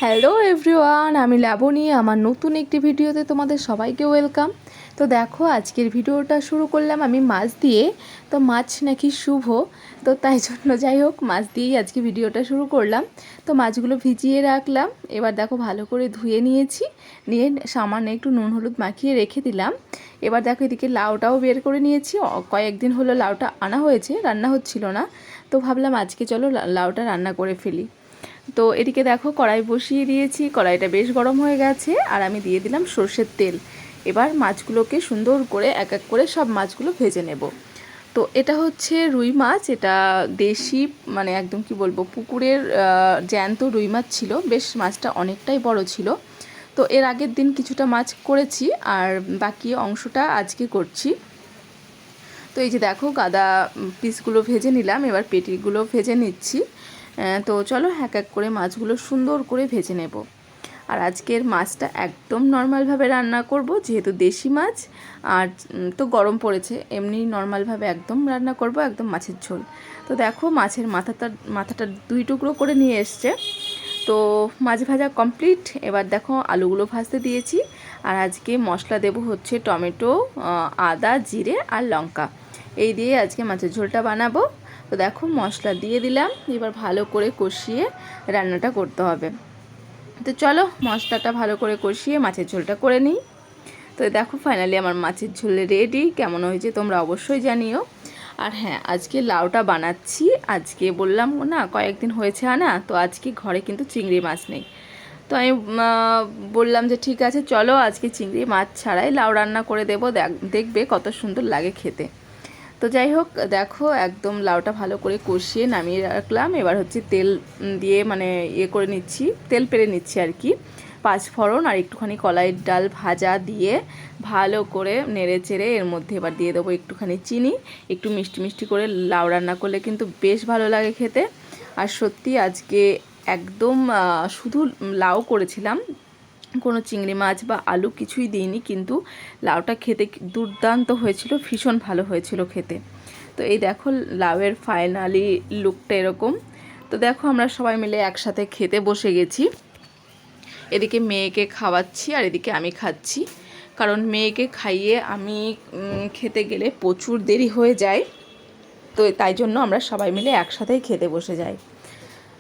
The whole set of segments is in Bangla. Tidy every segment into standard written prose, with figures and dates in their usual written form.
হ্যালো এভরিওয়ান, আমি লাবণী। আমার নতুন একটি ভিডিওতে তোমাদের সবাইকে ওয়েলকাম। তো দেখো, আজকের ভিডিওটা শুরু করলাম আমি মাছ দিয়ে। তো মাছ নাকি শুভ, তো তাই জন্য যাই হোক মাছ দিয়েই আজকে ভিডিওটা শুরু করলাম। তো মাছগুলো ভিজিয়ে রাখলাম, এবার দেখো ভালো করে ধুয়ে নিয়েছি, নিয়ে সামান্য একটু নুন হলুদ মাখিয়ে রেখে দিলাম। এবার দেখো এদিকে লাউটাও বের করে নিয়েছি। কয়েকদিন হলো লাউটা আনা হয়েছে, রান্না হচ্ছিল না, তো ভাবলাম আজকে চলো লাউটা রান্না করে ফেলি। তো এদিকে দেখো কড়াই বসিয়ে দিয়েছি, কড়াইটা বেশ গরম হয়ে গেছে, আর আমি দিয়ে দিলাম সর্ষের তেল। এবার মাছগুলোকে সুন্দর করে এক এক করে সব মাছগুলো ভেজে নেব। তো এটা হচ্ছে রুই মাছ, এটা দেশি, মানে একদম কি বলবো, পুকুরের জ্যান্ত রুই মাছ ছিল। বেশ মাছটা অনেকটাই বড় ছিল। তো এর আগের দিন কিছুটা মাছ করেছি, আর বাকি অংশটা আজকে করছি। তো এই যে দেখো গাদা পিসগুলো ভেজে নিলাম, এবার পেটিগুলো ভেজে নিচ্ছি। তো চলো এক এক করে মাছগুলো সুন্দর করে ভেজে নেব। আর আজকের মাছটা একদম নর্মালভাবে রান্না করব, যেহেতু দেশি মাছ। আর তো গরম পড়েছে, এমনি নর্মালভাবে একদম রান্না করব, একদম মাছের ঝোল। তো দেখো মাছের মাথাটা 2 টুকরো করে নিয়ে এসছে। তো মাছ ভাজা কমপ্লিট। এবার দেখো আলুগুলো ভাজতে দিয়েছি। আর আজকে মশলা দেব হচ্ছে টমেটো, আদা, জিরে আর লঙ্কা, এই দিয়ে আজকে মাছের ঝোলটা বানাবো। তো দেখো মশলা দিয়ে দিলাম, এবার ভালো করে কষিয়ে রান্নাটা করতে হবে। তো চলো মশলাটা ভালো করে কষিয়ে মাছের ঝোলটা করে নিই। তো দেখো ফাইনালি আমার মাছের ঝোল রেডি। কেমন হয়েছে তোমরা অবশ্যই জানিও। আর হ্যাঁ, আজকে লাউটা বানাচ্ছি। আজকে বললাম না কয়েকদিন হয়েছে আনা, তো আজকে ঘরে কিন্তু চিংড়ি মাছ নেই। তো আমি বললাম যে ঠিক আছে চলো আজকে চিংড়ি মাছ ছাড়াই লাউ রান্না করে দেবো, দেখবে কত সুন্দর লাগে খেতে। তো যাই হোক দেখো একদম লাউটা ভালো করে কষিয়ে নামিয়ে রাখলাম। এবার হচ্ছে তেল দিয়ে মানে করে নিচ্ছি, তেল পেরে নিচ্ছি আর কি। 5 ফোড়ন আর একটুখানি কলাইয়ের ডাল ভাজা দিয়ে ভালো করে নেড়ে চেড়ে এর মধ্যে এবার দিয়ে দেবো একটুখানি চিনি। একটু মিষ্টি মিষ্টি করে লাউ রান্না করলে কিন্তু বেশ ভালো লাগে খেতে। আর সত্যি আজকে একদম শুধু লাউ করেছিলাম, কোনো চিংড়ি মাছ বা আলু কিছুই দিইনি, কিন্তু লাউটা খেতে দুর্দান্ত হয়েছিল, ভীষণ ভালো হয়েছিল খেতে। তো এই দেখো লাউয়ের ফাইনালি লুকটা এরকম। তো দেখো আমরা সবাই মিলে একসাথে খেতে বসে গেছি। এদিকে মেয়েকে খাওয়াচ্ছি আর এদিকে আমি খাচ্ছি, কারণ মেয়েকে খাইয়ে আমি খেতে গেলে প্রচুর দেরি হয়ে যায়। তো তাই জন্য আমরা সবাই মিলে একসাথেই খেতে বসে যাই।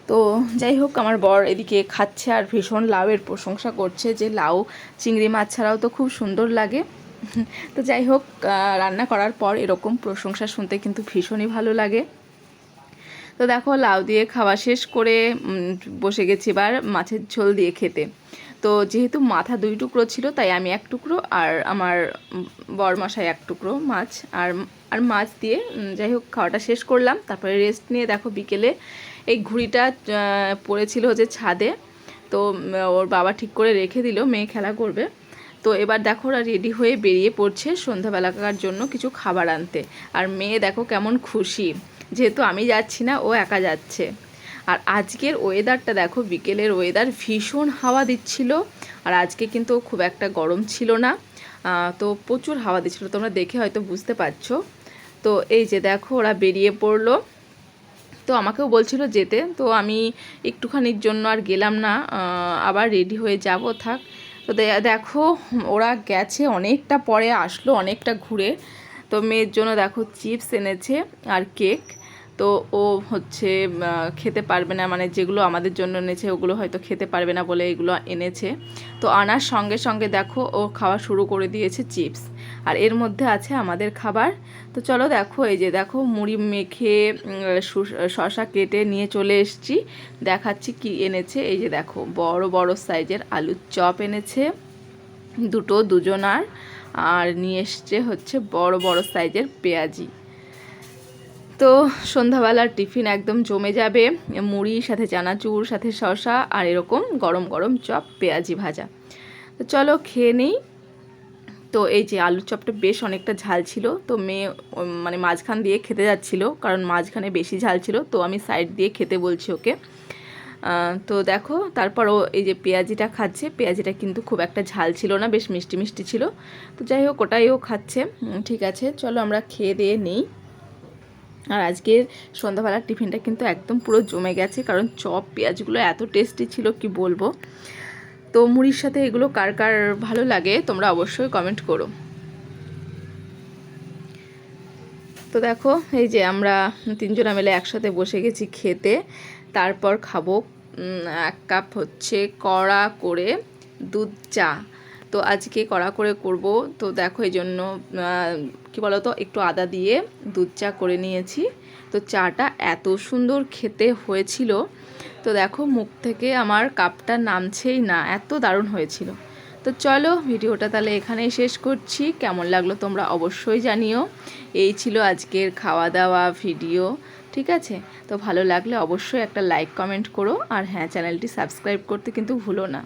তো যাই হোক আমার বর এদিকে খাচ্ছে আর ভীষণ লাউয়ের প্রশংসা করছে, যে লাউ চিংড়ি মাছ ছাড়াও তো খুব সুন্দর লাগে। তো যাই হোক রান্না করার পর এরকম প্রশংসা শুনতে কিন্তু ভীষণই ভালো লাগে। তো দেখো লাউ দিয়ে খাওয়া শেষ করে বসে গেছি এবার মাছের ঝোল দিয়ে খেতে। তো যেহেতু মাথা 2 টুকরো ছিল, তাই আমি 1 টুকরো আর আমার বরমশাই 1 টুকরো মাছ আর আর মাছ দিয়ে যাই হোক খাওয়াটা শেষ করলাম। তারপরে রেস্ট নিয়ে দেখো বিকেলে এই ঘুড়িটা পড়েছিল যে ছাদে, তো ওর বাবা ঠিক করে রেখে দিল, মেয়ে খেলা করবে। তো এবার দেখো ওরা রেডি হয়ে বেরিয়ে পড়ছে সন্ধ্যাবেলাকার জন্য কিছু খাবার আনতে। আর মেয়ে দেখো কেমন খুশি, যেহেতু আমি যাচ্ছি না, ও একা যাচ্ছে। আর আজকের ওয়েদারটা দেখো, বিকেলের ওয়েদার ভীষণ হাওয়া দিচ্ছিল। আর আজকে কিন্তু খুব একটা গরম ছিল না, তো প্রচুর হাওয়া দিচ্ছিল, তোমরা দেখে হয়তো বুঝতে পারছো। তো এই যে দেখো ওরা বেরিয়ে পড়লো। তো আমাকেও বলছিল যেতে, তো আমি একটুখানির জন্য আর গেলাম না, আবার রেডি হয়ে যাব থাক। তো দেখো ওরা গেছে, অনেকটা পরে আসলো, অনেকটা ঘুরে। তো মেয়ের জন্য দেখো চিপস এনেছে আর কেক। তো ও হচ্ছে খেতে পারবে না, মানে যেগুলো আমাদের জন্য এনেছে ওগুলো হয়তো খেতে পারবে না বলে এগুলো এনেছে। তো আনার সঙ্গে সঙ্গে দেখো ও খাওয়া শুরু করে দিয়েছে চিপস, আর এর মধ্যে আছে আমাদের খাবার। তো চলো দেখো এই যে দেখো মুড়ি মেখে শসা কেটে নিয়ে চলে এসেছি, দেখাচ্ছি কি এনেছে। এই যে দেখো বড় বড় সাইজের আলুর চপ এনেছে দুজনার, আর নিয়ে এসছে হচ্ছে বড় বড় সাইজের পেঁয়াজি। তো সন্ধ্যাবেলার টিফিন একদম জমে যাবে, মুড়ি সাথে চানাচুর সাথে শসা আর এরকম গরম গরম চপ পেঁয়াজি ভাজা। তো চলো খেয়ে নিই। তো এই যে আলুর চপটা বেশ অনেকটা ঝাল ছিল, তো মেয়ে মানে মাঝখান দিয়ে খেতে যাচ্ছিল, কারণ মাঝখানে বেশি ঝাল ছিল, তো আমি সাইড দিয়ে খেতে বলছি ওকে। তো দেখো তারপর ও এই যে পেঁয়াজিটা খাচ্ছে, পেঁয়াজিটা কিন্তু খুব একটা ঝাল ছিল না, বেশ মিষ্টি মিষ্টি ছিল। তো যাই হোক ওটাই ও খাচ্ছে। ঠিক আছে চলো আমরা খেয়ে দিয়ে নিই। আর আজকের সন্ধ্যাবেলার টিফিনটা কিন্তু একদম পুরো জমে গেছে, কারণ চপ পেঁয়াজগুলো এত টেস্টি ছিল কি বলবো। তো মুড়ির সাথে এগুলো কার কার ভালো লাগে তোমরা অবশ্যই কমেন্ট করো। তো দেখো এই যে আমরা তিনজনা মিলে একসাথে বসে গেছি খেতে। তারপর খাবো 1 কাপ হচ্ছে কড়া করে দুধ চা। তো আজকে কড়া করে করব, তো দেখো এই জন্য কী বলো তো একটু আদা দিয়ে দুধ চা করে নিয়েছি। তো চাটা এত সুন্দর খেতে হয়েছিল, তো দেখো মুখ থেকে আমার কাপটা নামছেই না, এত দারুণ হয়েছিল। তো চলো ভিডিওটা তাহলে এখানেই শেষ করছি, কেমন লাগলো তোমরা অবশ্যই জানিও। এই ছিল আজকের খাওয়া দাওয়া ভিডিও, ঠিক আছে? তো ভালো লাগলে অবশ্যই একটা লাইক কমেন্ট করো, আর হ্যাঁ চ্যানেলটি সাবস্ক্রাইব করতে কিন্তু ভুলো না।